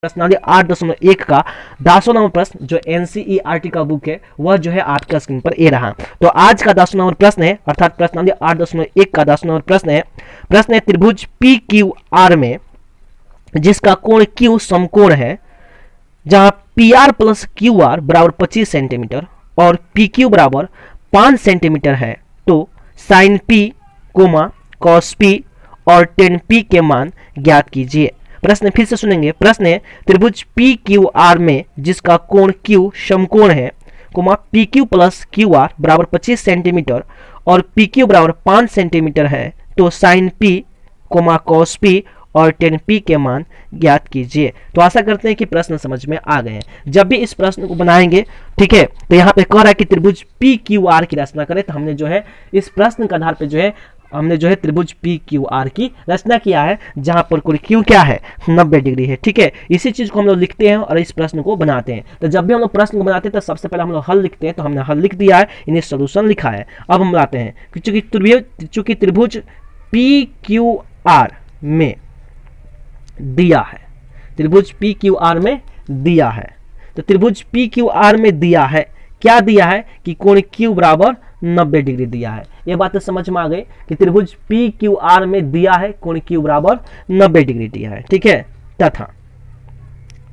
प्रश्नावली 8.1 का 10वां नंबर प्रश्न जो एनसीईआरटी का बुक है वह जो है आपका स्क्रीन पर ए रहा। तो आज का 10वां नंबर प्रश्न है, अर्थात प्रश्नावली 8.1 का 10वां नंबर प्रश्न है त्रिभुज पी क्यू आर में जिसका कोण क्यू समकोण है, जहां P R plus Q R बराबर 25 सेंटीमीटर और पी क्यू बराबर 5 सेंटीमीटर है, तो sine P comma cos P और टेन पी के मान ज्ञात कीजिए। प्रश्न फिर से सुनेंगे। प्रश्न है त्रिभुज पी क्यू आर में जिसका कोण क्यू समकोण है, comma P Q plus Q R बराबर 25 सेंटीमीटर और पी क्यू बराबर 5 सेंटीमीटर है, तो sine P comma cos P और टेन पी के मान ज्ञात कीजिए। तो आशा करते हैं कि प्रश्न समझ में आ गए हैं। जब भी इस प्रश्न को बनाएंगे, ठीक है, तो यहाँ पे कह रहा है कि त्रिभुज पी क्यू आर की रचना करें, तो हमने जो है इस प्रश्न के आधार पे जो है हमने जो है त्रिभुज पी क्यू आर की रचना किया है, जहां पर कोण क्यू क्या है 90 डिग्री है। ठीक है, इसी चीज को हम लोग लिखते हैं और इस प्रश्न को बनाते हैं। तो जब भी हम लोग प्रश्न को बनाते हैं तो सबसे पहले हम लोग हल लिखते हैं, तो हमने हल लिख दिया है, इन्हें सोल्यूशन लिखा है। अब हम लाते हैं चूंकि त्रिभुज पी क्यू आर में दिया है, त्रिभुज पी क्यू आर में दिया है, तो त्रिभुज पी क्यू आर में दिया है, क्या दिया है कि कोण क्यू बराबर 90 डिग्री दिया है। ये बात समझ में आ गई कि त्रिभुज पी क्यू आर में दिया है कोण क्यू बराबर 90 डिग्री दिया है। ठीक है,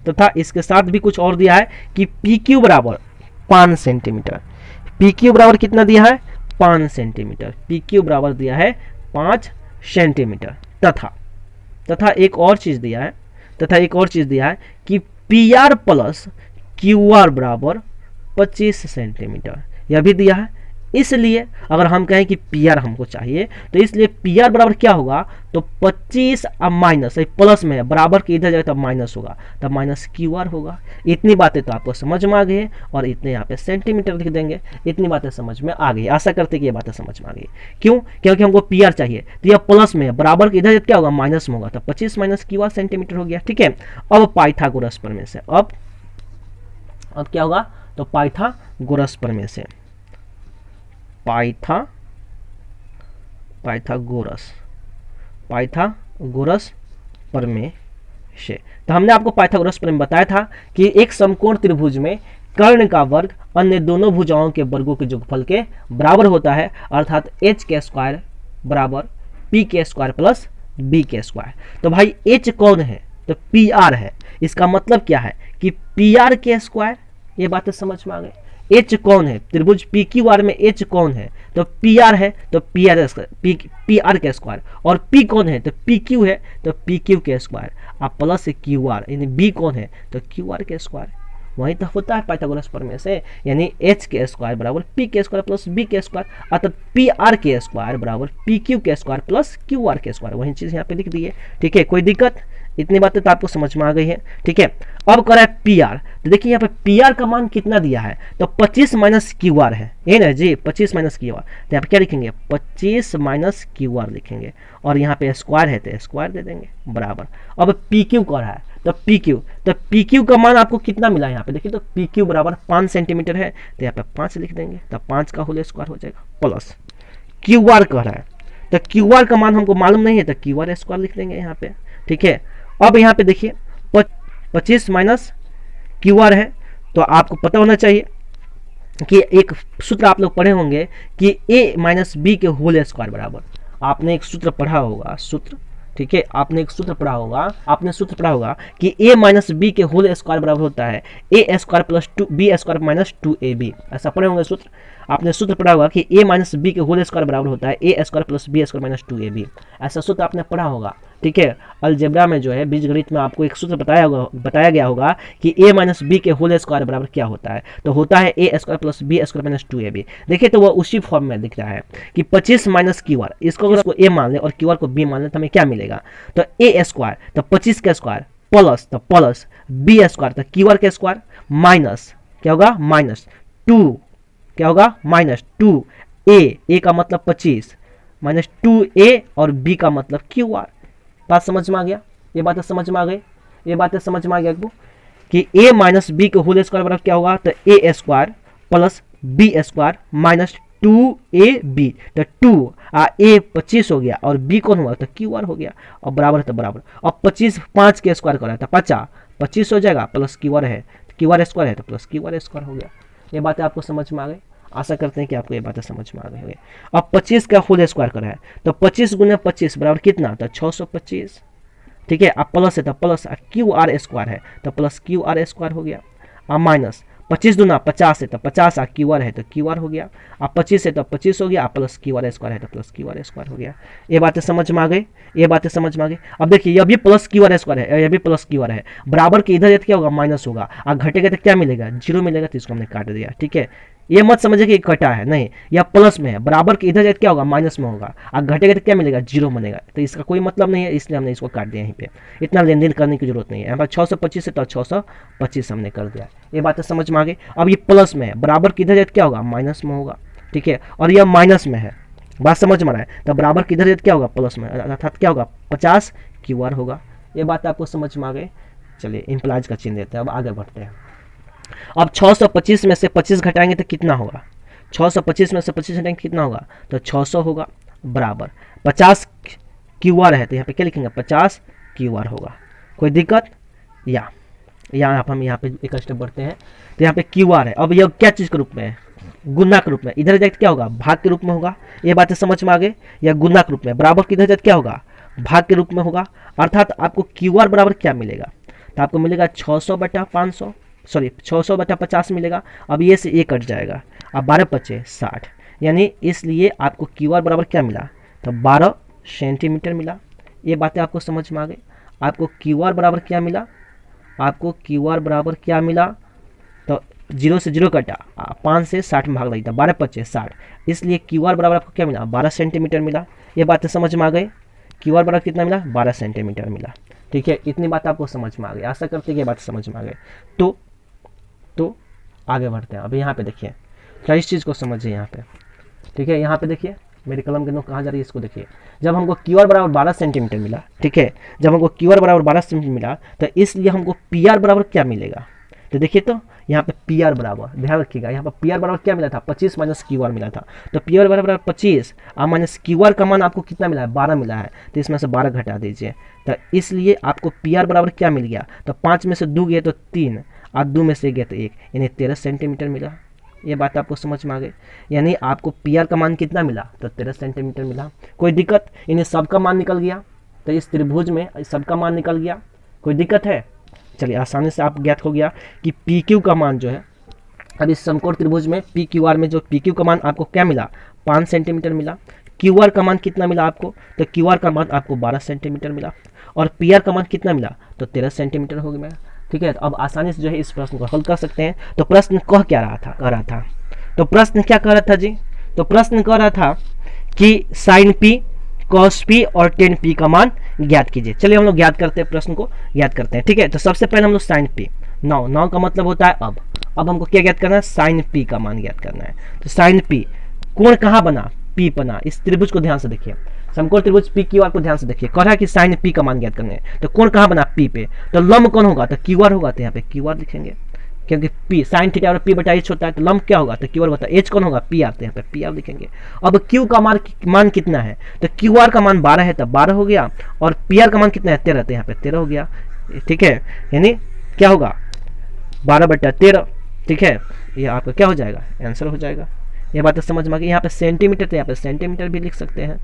तथा इसके साथ भी कुछ और दिया है कि पी क्यू बराबर 5 सेंटीमीटर, पी क्यू बराबर कितना दिया है 5 सेंटीमीटर, पी क्यू बराबर दिया है 5 सेंटीमीटर, तथा एक और चीज दिया है, कि P R plus Q R बराबर 25 सेंटीमीटर, यह भी दिया है। इसलिए अगर हम कहें कि पी आर हमको चाहिए, तो इसलिए पी आर बराबर क्या होगा, तो 25 अब माइनस प्लस में है, बराबर के इधर जाएगा तब माइनस होगा, तब माइनस क्यू आर होगा। इतनी बातें तो आपको समझ में आ गई है, और इतने यहाँ पे सेंटीमीटर लिख देंगे। इतनी बातें समझ में आ गई, आशा करते कि ये बातें समझ में आ गई। क्यों? क्योंकि हमको पी आर चाहिए, तो यह प्लस में है, बराबर के इधर क्या होगा माइनस में होगा, तब 25 माइनस क्यू आर सेंटीमीटर हो गया। ठीक है, अब पाइथागोरस प्रमेय से अब क्या होगा, तो पाइथागोरस प्रमेय से पाइथागोरस प्रमेय से तो हमने आपको पाइथागोरस प्रमेय बताया था कि एक समकोण त्रिभुज में कर्ण का वर्ग अन्य दोनों भुजाओं के वर्गों के योगफल के बराबर होता है, अर्थात h के स्क्वायर बराबर p के स्क्वायर प्लस b के स्क्वायर। तो भाई h कौन है, तो पी आर है। इसका मतलब क्या है कि पी आर के स्क्वायर, ये बातें समझ में आ गई। एच कौन है, त्रिभुज पी क्यू आर में एच कौन है, तो पी आर है, तो पी आर के स्क्वायर, और पी कौन है, तो पी क्यू है, तो पी क्यू के स्क्वायर, आप प्लस क्यू आर, यानी बी कौन है, तो क्यू आर के स्क्वायर। वही तो होता है पाइथागोरस प्रमेय से, यानी एच के स्क्वायर बराबर पी के स्क्वायर प्लस बी के स्क्वायर, अर्थात पी आर के स्क्वायर बराबर पी क्यू के स्क्वायर प्लस क्यू आर के स्क्वायर। वही चीज यहाँ पे लिख दी है। ठीक है, कोई दिक्कत? इतनी बातें तो आपको समझ में आ गई है। ठीक है, अब कर रहा है पी आर, तो देखिए यहाँ पे पी आर का मान कितना दिया है, तो 25 माइनस क्यू आर है, ये ना जी, 25 माइनस क्यू आर, तो यहाँ पे क्या लिखेंगे 25 माइनस क्यू आर लिखेंगे, और यहाँ पे स्क्वायर है तो स्क्वायर दे देंगे बराबर। अब पी क्यू कर रहा है, तो पी क्यू का मान आपको कितना मिला यहाँ पे देखिए, तो पी क्यू बराबर 5 सेंटीमीटर है, तो यहाँ पे 5 लिख देंगे, तो 5 का होल स्क्वायर हो जाएगा, प्लस क्यू आर कह रहा है, तो क्यू आर का मान हमको मालूम नहीं है, तो क्यू आर स्क्वायर लिख देंगे यहाँ पे। ठीक है, अब यहाँ पे देखिए 25 माइनस क्यू आर है, तो आपको पता होना चाहिए कि एक सूत्र आप लोग पढ़े होंगे कि a माइनस बी के होल स्क्वायर बराबर, आपने एक सूत्र पढ़ा होगा, ठीक है, आपने सूत्र पढ़ा होगा कि a माइनस बी के होल स्क्वायर बराबर होता है a square plus b square minus 2ab। ऐसा पढ़े होंगे सूत्र, आपने सूत्र पढ़ा होगा कि a माइनस बी के होल स्क्वायर बराबर होता है a square plus b square minus 2ab। ऐसा सूत्र आपने पढ़ा होगा। ठीक है, अलजेब्रा में जो है बीजगणित में आपको एक सूत्र बताया गया होगा कि a माइनस बी के होल स्क्वायर बराबर क्या होता है, तो होता है a square plus b square minus 2ab। देखिए, तो वह उसी फॉर्म में दिख रहा है कि 25 माइनस क्यू आर, इसको अगर a मान ले और क्यू आर को b मान ले तो हमें क्या मिलेगा, तो a स्क्वायर, तो 25 का स्क्वायर प्लस, तो प्लस बी स्क्वायर, तो क्यू आर के स्क्वायर, माइनस क्या होगा, माइनस 2, क्या होगा माइनस 2a का मतलब 25 माइनस 2a और b का मतलब क्यू आर। बात समझ में आ गया? ये बातें समझ में आ गई आपको कि a माइनस बी के होल स्क्वायर बराबर क्या होगा, तो a square plus b square minus 2ab, तो 2 a 25 हो गया और b कौन हुआ, तो क्यू आर हो गया, और बराबर है तो बराबर। अब 25 5 के स्क्वायर कर रहा था 50, 25 हो जाएगा, प्लस क्यू आर है, क्यू आर स्क्वायर है तो प्लस क्यू आर स्क्वायर हो गया। ये बातें आपको समझ में आ गई, आशा करते हैं कि आपको ये बातें समझ में आ गई होगी। अब 25 का होल स्क्वायर करा है तो 25 गुना 25 बराबर कितना, तो 625, ठीक है। अब प्लस है तो प्लस क्यू आर स्क्वायर है तो प्लस क्यू आर स्क्वायर हो गया। अब माइनस 25 दूना 50 है तो 50 क्यू आर है तो क्यू आर हो गया। अब 25 है तो 25 हो गया, प्लस क्यू आर स्क्वायर है तो प्लस क्यू आर स्क्वायर हो गया। ये बातें समझ में आ गई, ये बातें समझ में आ गई। अब देखिए ये भी प्लस क्यू आर स्क्वायर है, ये भी प्लस क्यू आर है, बराबर के इधर क्या होगा, माइनस होगा, और घटेगा तो क्या मिलेगा, जीरो मिलेगा, तो इसको हमने काट दिया, ठीक है। ये मत समझिए कि कटा है, नहीं, यह प्लस में है, बराबर के इधर क्या होगा, माइनस में होगा, और घटेगा तो क्या मिलेगा, जीरो बनेगा, तो इसका कोई मतलब नहीं है, इसलिए हमने इसको काट दिया यहीं पे। इतना लेन देन करने की जरूरत नहीं है। यहाँ पर 625 है तो 625 हमने कर दिया। ये बातें समझ में आ गई। अब ये प्लस में है, बराबर के इधर क्या होगा, माइनस में होगा, ठीक है, और यह माइनस में है, बात समझ में आ रहा है, तो बराबर के इधर क्या होगा, प्लस में, अर्थात क्या होगा, 50 क्यू आर होगा। ये बात आपको समझ में आ गई। चलिए इम्प्लाइज का चिन्ह देते हैं, अब आगे बढ़ते हैं। अब 625 में से 25 घटाएंगे तो कितना होगा, 625 में से 25 घटाएंगे कितना होगा, तो 600 होगा, बराबर 50 क्यू आर है तो यहाँ पे क्या लिखेंगे, 50 क्यू आर होगा। कोई दिक्कत, या यहाँ हम यहाँ पे एक स्टेप बढ़ते हैं, तो यहाँ पे क्यू आर है। अब यह क्या चीज़ के रूप में है, गुना के रूप में, इधर जाके क्या होगा, भाग के रूप में होगा। ये बातें समझ में आ गई। या गुना के रूप में, बराबर की इधर जाके क्या होगा, भाग के रूप में होगा, अर्थात आपको क्यू आर बराबर क्या मिलेगा, तो आपको मिलेगा 600/500, सॉरी 600/50 मिलेगा। अब ये से ये कट जाएगा, अब 12 पचे 60, यानी इसलिए आपको क्यू आर बराबर क्या मिला, तो 12 सेंटीमीटर मिला। ये बातें आपको समझ में आ गई। आपको क्यू आर बराबर क्या मिला, आपको क्यू आर बराबर क्या मिला, तो 0 से 0 कटा, 5 से 60 में भाग लगी था, 12 पचे 60, इसलिए क्यू आर बराबर आपको क्या मिला, 12 सेंटीमीटर मिला। ये बातें समझ में आ गई। क्यू आर बराबर कितना मिला, 12 सेंटीमीटर मिला, ठीक है। इतनी बात आपको समझ में आ गई, आशा करते हैं कि ये बात समझ में आ गई। तो आगे बढ़ते हैं। अभी यहाँ पे देखिए, क्या इस चीज़ को समझिए यहाँ पे, ठीक है। यहाँ पे देखिए मेरी कलम के नोक कहाँ जा रही है, इसको देखिए। जब हमको क्यू आर बराबर 12 सेंटीमीटर मिला, ठीक है, जब हमको क्यू आर बराबर 12 सेंटीमीटर मिला, तो इसलिए हमको पी आर बराबर क्या मिलेगा, तो देखिए तो यहाँ पे पी आर बराबर, ध्यान रखिएगा, यहाँ पर पी आर बराबर क्या मिला था, 25 माइनस क्यू आर मिला था। तो पी आर बराबर 25 और माइनस क्यू आर का मान आपको कितना मिला है, 12 मिला है, तो इसमें से 12 घटा दीजिए, तो इसलिए आपको पी आर बराबर क्या मिल गया, तो 5 में से 2 गए तो 3 और 2 में से गया तो 1, यानी 13 सेंटीमीटर मिला। ये बात आपको समझ में आ गई। यानी आपको पी आर का मान कितना मिला, तो 13 सेंटीमीटर मिला। कोई दिक्कत, यानी सबका मान निकल गया, तो इस त्रिभुज में सबका मान निकल गया। कोई दिक्कत है, चलिए आसानी से आप ज्ञात हो गया कि पी क्यू का मान जो है, अब इस समकोण त्रिभुज में पी क्यू आर में जो पी क्यू का मान आपको क्या मिला, 5 सेंटीमीटर मिला। क्यू आर का मान कितना मिला आपको, तो क्यू आर का मान आपको 12 सेंटीमीटर मिला, और पी आर का मान कितना मिला, तो 13 सेंटीमीटर हो गया, ठीक है। तो अब आसानी से जो है इस प्रश्न को हल कर सकते हैं। तो प्रश्न कह क्या रहा था, तो प्रश्न क्या कह रहा था जी, तो प्रश्न कह रहा था कि साइन पी, कॉस पी और टेन पी का मान ज्ञात कीजिए। चलिए हम लोग ज्ञात करते हैं, प्रश्न को ज्ञात करते हैं, ठीक है। तो सबसे पहले हम लोग साइन पी, नाउ का मतलब होता है अब हमको क्या ज्ञात करना है, साइन पी का मान ज्ञात करना है। तो साइन पी, कोण कहाँ बना, पी बना। इस त्रिभुज को ध्यान से देखिए, समकोण त्रिभुज पी क्यू आर को ध्यान से देखिए, कह रहा है कि साइन पी का मान ज्ञात करना है। तो कोण कहाँ बना, पी पे, तो लंब कौन होगा, तो क्यू आर होगा, तो यहाँ पे क्यू आर लिखेंगे, क्योंकि पी साइन थीटा और पी बटा एच होता है, तो लंब क्या होगा, तो क्यू आर होता है। एच कौन होगा, पी आर, तो यहाँ पे पी आर लिखेंगे। अब क्यू का मान कितना है, तो क्यू आर का मान 12 है, तो 12 हो गया, और पी आर का मान कितना है, 13, तो यहाँ पे 13 हो गया, ठीक है। यानी क्या होगा, 12/13, ठीक है। ये आपका क्या हो जाएगा, आंसर हो जाएगा। ये बात समझ में आ गई। यहाँ पे सेंटीमीटर, तो यहाँ पे सेंटीमीटर भी लिख सकते हैं,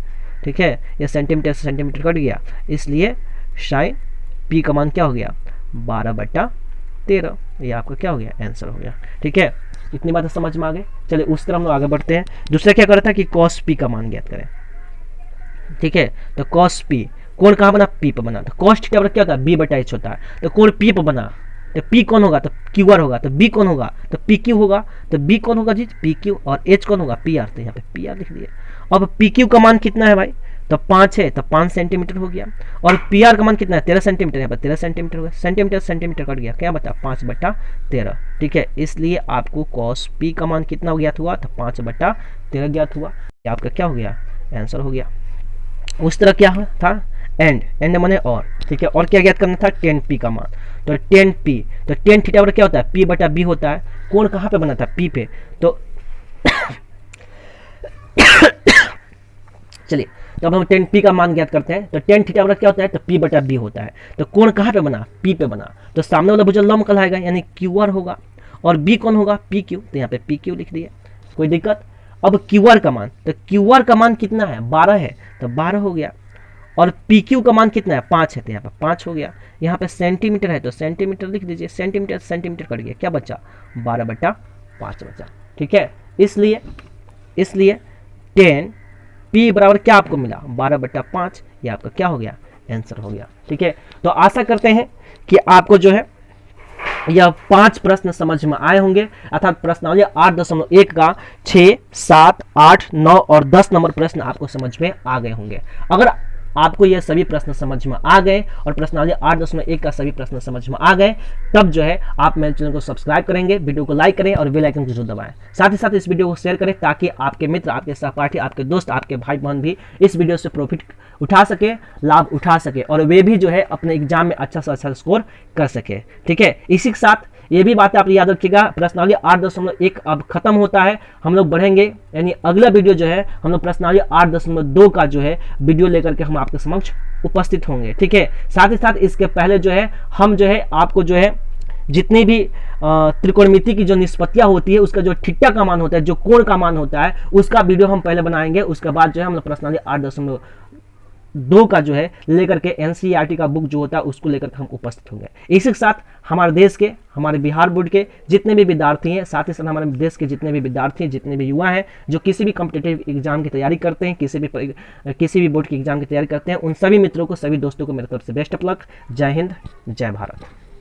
ठीक है। ये सेंटीमीटर से सेंटीमीटर कट गया, इसलिए साइन पी का मान क्या हो गया, 12/13। ये आपका क्या हो गया, आंसर हो गया, ठीक है। इतनी बात समझ में आ गई। चलिए उस तरह हम लोग आगे बढ़ते हैं। दूसरा क्या कर रहा था कि कॉस पी का मान ज्ञात करें, ठीक है। तो कॉस पी, कोण कहाँ बना, पी पे बना। तो कॉस थीटा क्या होता है, b/h होता है, तो कोण पी पे बना, तो पी कौन होगा, तो क्यू आर होगा, तो बी कौन होगा, तो पी क्यू होगा, तो बी कौन होगा जी, पी क्यू, और एच कौन होगा, पी आर, तो यहाँ पे पी आर लिख दिए। अब पी क्यू का मान कितना है भाई, तो 5 है, तो 5 सेंटीमीटर हो गया, और पी आर का मान कितना है, 13 सेंटीमीटर, यहाँ पर 13 सेंटीमीटर हो गया, सेंटीमीटर कट गया, क्या बता, 5/13, ठीक है। इसलिए आपको कॉस पी का मान कितना ज्ञात हुआ, तो 5/13 ज्ञात हुआ। ये आपका क्या हो गया, आंसर हो गया। उस तरह क्या था, एंड माने और, ठीक है। और क्या ज्ञात करना था, टेन पी का मान, तो टेन पी, तो टेन थीटा क्या होता है, p/b होता है। कोण कहाँ पे बना था, p पे, तो चलिए, तो अब हम टेन पी का मान ज्ञात करते हैं। तो टेन थीटा बराबर क्या होता है, तो पी बटा बी होता है। तो कोण कहाँ पे बना, पी पे बना, तो सामने वाला भुजा लंब कहलाएगा यानी क्यू आर होगा, और बी कौन होगा, पी क्यू, तो यहाँ पे पी क्यू लिख दिए, कोई दिक्कत। अब क्यू आर का मान, तो क्यू आर का मान कितना है, 12 है, तो 12 हो गया। और पी क्यू का मान कितना है, 5 है, तो यहाँ पे 5 हो गया। यहाँ पे सेंटीमीटर है तो सेंटीमीटर लिख दीजिए, सेंटीमीटर सेंटीमीटर कट गया, क्या बचा, 12/5 बचा। ठीक है, इसलिए 10 पी बराबर क्या आपको मिला, 12/5, ये आपका क्या हो गया, आंसर हो गया। ठीक है, तो आशा करते हैं कि आपको जो है यह 5 प्रश्न समझ में आए होंगे, अर्थात प्रश्नावली 8.1 का 6, 7, 8, 9 और 10 नंबर प्रश्न आपको समझ में आ गए होंगे। अगर आपको ये सभी प्रश्न समझ में आ गए और प्रश्नावली 8.1 का सभी प्रश्न समझ में आ गए, तब जो है आप मेरे चैनल को सब्सक्राइब करेंगे, वीडियो को लाइक करें और बेल आइकन को जरूर दबाएं। साथ ही साथ इस वीडियो को शेयर करें ताकि आपके मित्र, आपके सहपाठी, आपके दोस्त, आपके भाई बहन भी इस वीडियो से प्रॉफिट उठा सके, लाभ उठा सके और वे भी जो है अपने एग्जाम में अच्छा से अच्छा स्कोर कर सके। ठीक है, इसी के साथ ये भी बात आप याद रखिएगा, प्रश्नावली 8.1 अब खत्म होता है, हम लोग बढ़ेंगे, यानी अगला वीडियो जो है हम लोग प्रश्नावली 8.2 का जो है वीडियो लेकर के हम आपके समक्ष उपस्थित होंगे। ठीक है, साथ ही साथ इसके पहले जो है हम जो है आपको जो है जितनी भी त्रिकोणमिति की जो निष्पत्तियां होती है, उसका जो थीटा का मान होता है, जो कोण का मान होता है, उसका वीडियो हम पहले बनाएंगे। उसके बाद जो है हम लोग प्रश्नावली 8.2 का जो है लेकर के एनसीईआरटी का बुक जो होता है उसको लेकर के हम उपस्थित होंगे। इसी के साथ हमारे देश के, हमारे बिहार बोर्ड के जितने भी विद्यार्थी हैं, साथ ही साथ हमारे देश के जितने भी विद्यार्थी हैं, जितने भी युवा हैं जो किसी भी कॉम्पिटिटिव एग्जाम की तैयारी करते हैं, किसी भी बोर्ड की एग्जाम की तैयारी करते हैं, उन सभी मित्रों को, सभी दोस्तों को मेरी तरफ से बेस्ट ऑफ लक। जय हिंद, जय भारत।